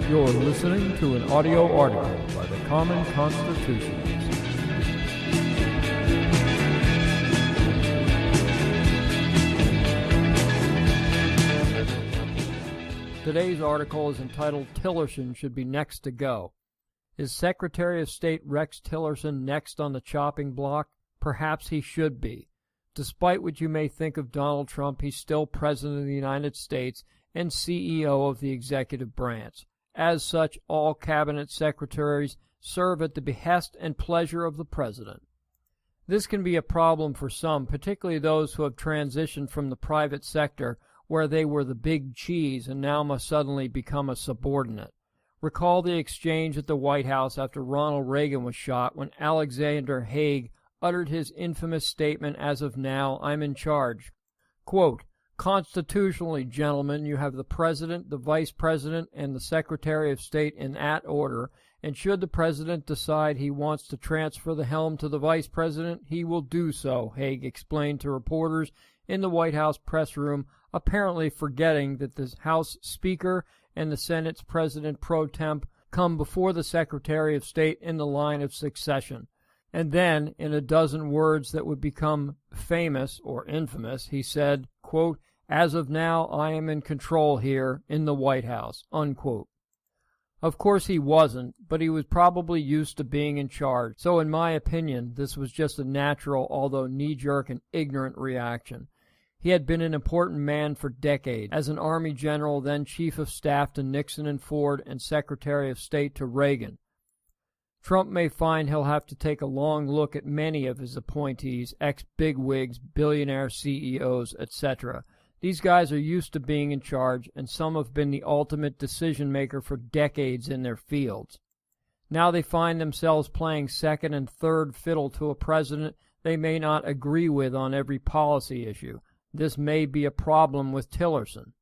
You're listening to an audio article by the Common Constitutionalist. Today's article is entitled, Tillerson Should Be Next to Go. Is Secretary of State Rex Tillerson next on the chopping block? Perhaps he should be. Despite what you may think of Donald Trump, he's still President of the United States and CEO of the executive branch. As such, all cabinet secretaries serve at the behest and pleasure of the president. This can be a problem for some, particularly those who have transitioned from the private sector, where they were the big cheese and now must suddenly become a subordinate. Recall the exchange at the White House after Ronald Reagan was shot, when Alexander Haig uttered his infamous statement, "As of now, I'm in charge." Quote, "Constitutionally, gentlemen, you have the President, the Vice President, and the Secretary of State in that order, and should the President decide he wants to transfer the helm to the Vice President, he will do so," Haig explained to reporters in the White House press room, apparently forgetting that the House Speaker and the Senate's President pro temp come before the Secretary of State in the line of succession. And then, in a dozen words that would become famous or infamous, he said, quote, "As of now, I am in control here in the White House," unquote. Of course he wasn't, but he was probably used to being in charge, so in my opinion, this was just a natural, although knee-jerk and ignorant reaction. He had been an important man for decades, as an Army general, then Chief of Staff to Nixon and Ford, and Secretary of State to Reagan. Trump may find he'll have to take a long look at many of his appointees, ex-bigwigs, billionaire CEOs, etc. These guys are used to being in charge, and some have been the ultimate decision-maker for decades in their fields. Now they find themselves playing second and third fiddle to a president they may not agree with on every policy issue. This may be a problem with Tillerson.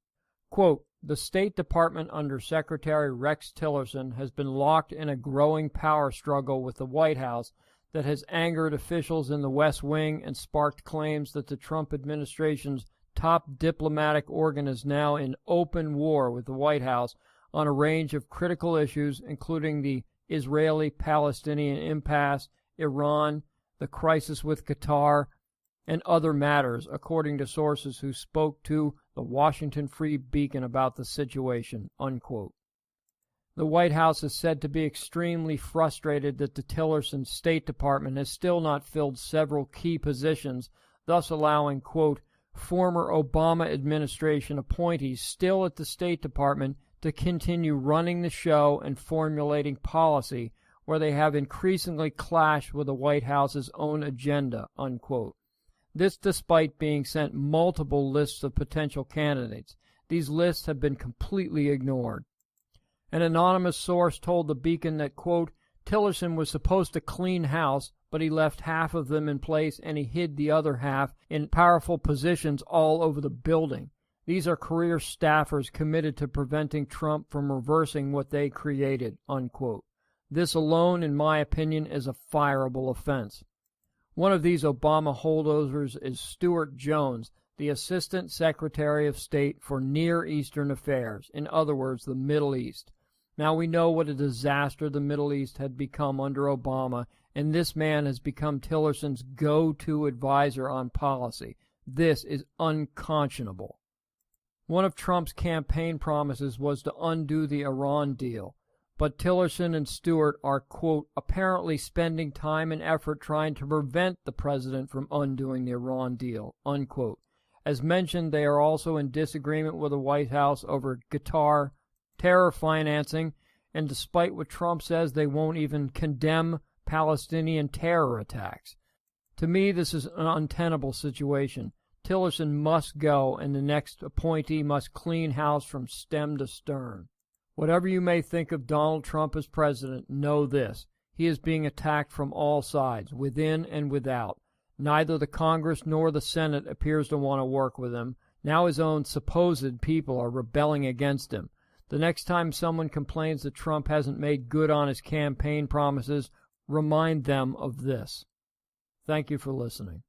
Quote, "The State Department under Secretary Rex Tillerson has been locked in a growing power struggle with the White House that has angered officials in the West Wing and sparked claims that the Trump administration's top diplomatic organ is now in open war with the White House on a range of critical issues, including the Israeli-Palestinian impasse, Iran, the crisis with Qatar, and other matters, according to sources who spoke to the Washington Free Beacon about the situation," unquote. The White House is said to be extremely frustrated that the Tillerson State Department has still not filled several key positions, thus allowing, quote, "former Obama administration appointees still at the State Department to continue running the show and formulating policy where they have increasingly clashed with the White House's own agenda," unquote. This despite being sent multiple lists of potential candidates. These lists have been completely ignored. An anonymous source told the Beacon that, quote, "Tillerson was supposed to clean house, but he left half of them in place and he hid the other half in powerful positions all over the building. These are career staffers committed to preventing Trump from reversing what they created," unquote. This alone, in my opinion, is a fireable offense. One of these Obama holdovers is Stuart Jones, the Assistant Secretary of State for Near Eastern Affairs, in other words, the Middle East. Now we know what a disaster the Middle East had become under Obama, and this man has become Tillerson's go-to advisor on policy. This is unconscionable. One of Trump's campaign promises was to undo the Iran deal. But Tillerson and Stewart are, quote, "apparently spending time and effort trying to prevent the president from undoing the Iran deal," unquote. As mentioned, they are also in disagreement with the White House over Qatar, terror financing, and despite what Trump says, they won't even condemn Palestinian terror attacks. To me, this is an untenable situation. Tillerson must go, and the next appointee must clean house from stem to stern. Whatever you may think of Donald Trump as president, know this. He is being attacked from all sides, within and without. Neither the Congress nor the Senate appears to want to work with him. Now his own supposed people are rebelling against him. The next time someone complains that Trump hasn't made good on his campaign promises, remind them of this. Thank you for listening.